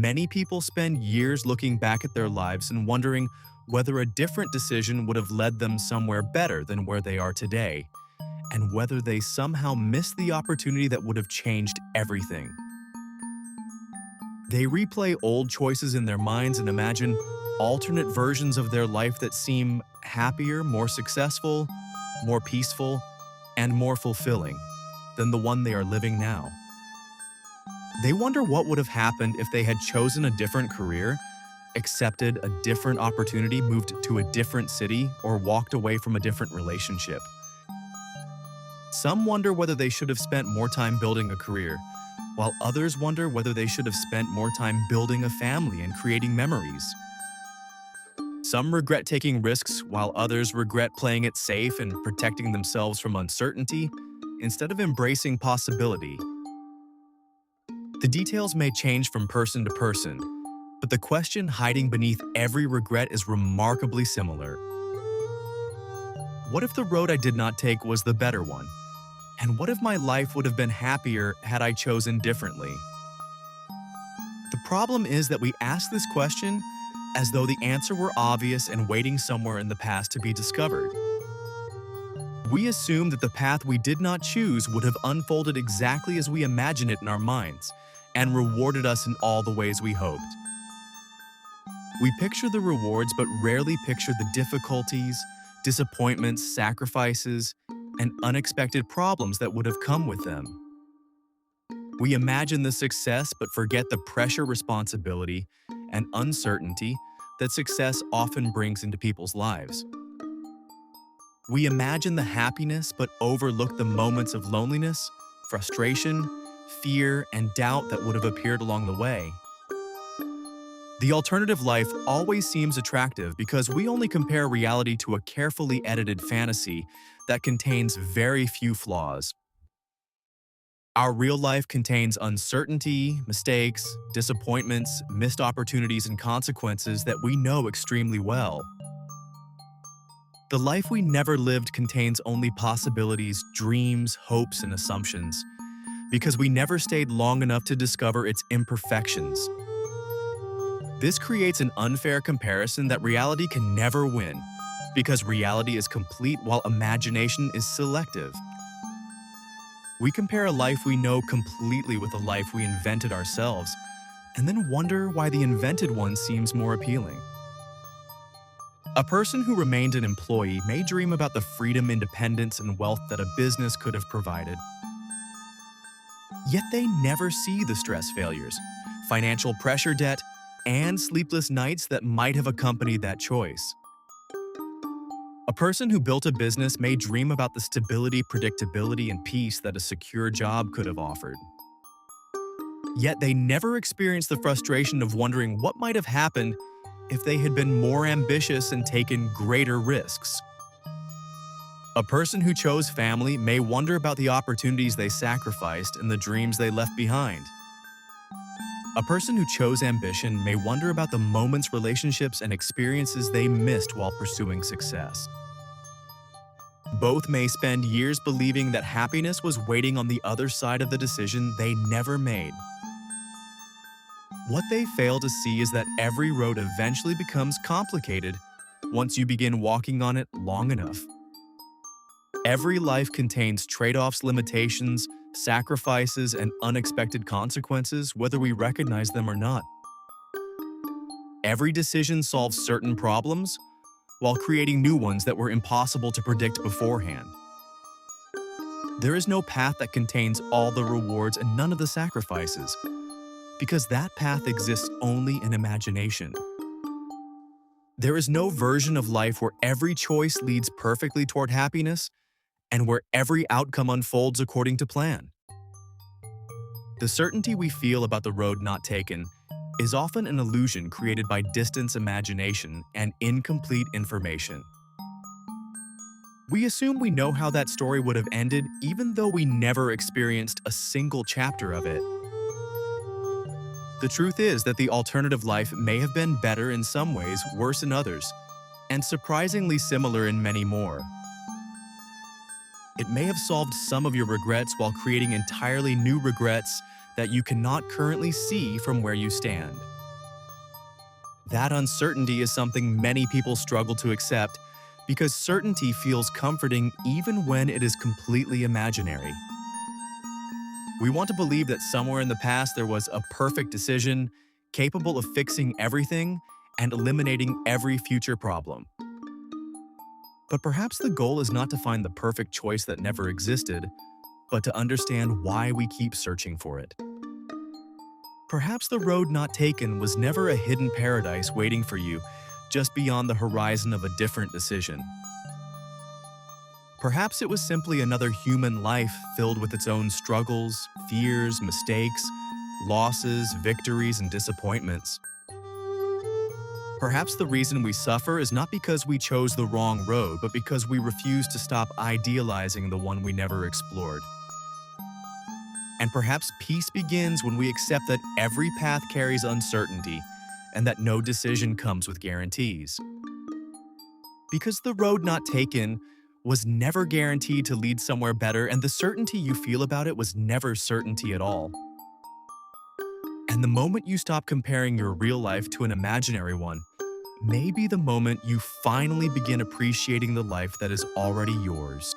Many people spend years looking back at their lives and wondering whether a different decision would have led them somewhere better than where they are today, and whether they somehow missed the opportunity that would have changed everything. They replay old choices in their minds and imagine alternate versions of their life that seem happier, more successful, more peaceful, and more fulfilling than the one they are living now. They wonder what would have happened if they had chosen a different career, accepted a different opportunity, moved to a different city, or walked away from a different relationship. Some wonder whether they should have spent more time building a career, while others wonder whether they should have spent more time building a family and creating memories. Some regret taking risks, while others regret playing it safe and protecting themselves from uncertainty instead of embracing possibility. The details may change from person to person, but the question hiding beneath every regret is remarkably similar. What if the road I did not take was the better one? And what if my life would have been happier had I chosen differently? The problem is that we ask this question as though the answer were obvious and waiting somewhere in the past to be discovered. We assume that the path we did not choose would have unfolded exactly as we imagined it in our minds and rewarded us in all the ways we hoped. We picture the rewards but rarely picture the difficulties, disappointments, sacrifices, and unexpected problems that would have come with them. We imagine the success but forget the pressure, responsibility, and uncertainty that success often brings into people's lives. We imagine the happiness but overlook the moments of loneliness, frustration, fear, and doubt that would have appeared along the way. The alternative life always seems attractive because we only compare reality to a carefully edited fantasy that contains very few flaws. Our real life contains uncertainty, mistakes, disappointments, missed opportunities, and consequences that we know extremely well. The life we never lived contains only possibilities, dreams, hopes, and assumptions, because we never stayed long enough to discover its imperfections. This creates an unfair comparison that reality can never win, because reality is complete while imagination is selective. We compare a life we know completely with a life we invented ourselves, and then wonder why the invented one seems more appealing. A person who remained an employee may dream about the freedom, independence, and wealth that a business could have provided. Yet they never see the stress failures, financial pressure, debt, and sleepless nights that might have accompanied that choice. A person who built a business may dream about the stability, predictability, and peace that a secure job could have offered. Yet they never experience the frustration of wondering what might have happened if they had been more ambitious and taken greater risks. A person who chose family may wonder about the opportunities they sacrificed and the dreams they left behind. A person who chose ambition may wonder about the moments, relationships, and experiences they missed while pursuing success. Both may spend years believing that happiness was waiting on the other side of the decision they never made. What they fail to see is that every road eventually becomes complicated once you begin walking on it long enough. Every life contains trade-offs, limitations, sacrifices, and unexpected consequences, whether we recognize them or not. Every decision solves certain problems while creating new ones that were impossible to predict beforehand. There is no path that contains all the rewards and none of the sacrifices, because that path exists only in imagination. There is no version of life where every choice leads perfectly toward happiness and where every outcome unfolds according to plan. The certainty we feel about the road not taken is often an illusion created by distant imagination and incomplete information. We assume we know how that story would have ended even though we never experienced a single chapter of it. The truth is that the alternative life may have been better in some ways, worse in others, and surprisingly similar in many more. It may have solved some of your regrets while creating entirely new regrets that you cannot currently see from where you stand. That uncertainty is something many people struggle to accept because certainty feels comforting even when it is completely imaginary. We want to believe that somewhere in the past there was a perfect decision capable of fixing everything and eliminating every future problem. But perhaps the goal is not to find the perfect choice that never existed, but to understand why we keep searching for it. Perhaps the road not taken was never a hidden paradise waiting for you just beyond the horizon of a different decision. Perhaps it was simply another human life filled with its own struggles, fears, mistakes, losses, victories, and disappointments. Perhaps the reason we suffer is not because we chose the wrong road, but because we refuse to stop idealizing the one we never explored. And perhaps peace begins when we accept that every path carries uncertainty and that no decision comes with guarantees. Because the road not taken was never guaranteed to lead somewhere better, and the certainty you feel about it was never certainty at all. And the moment you stop comparing your real life to an imaginary one, may be the moment you finally begin appreciating the life that is already yours.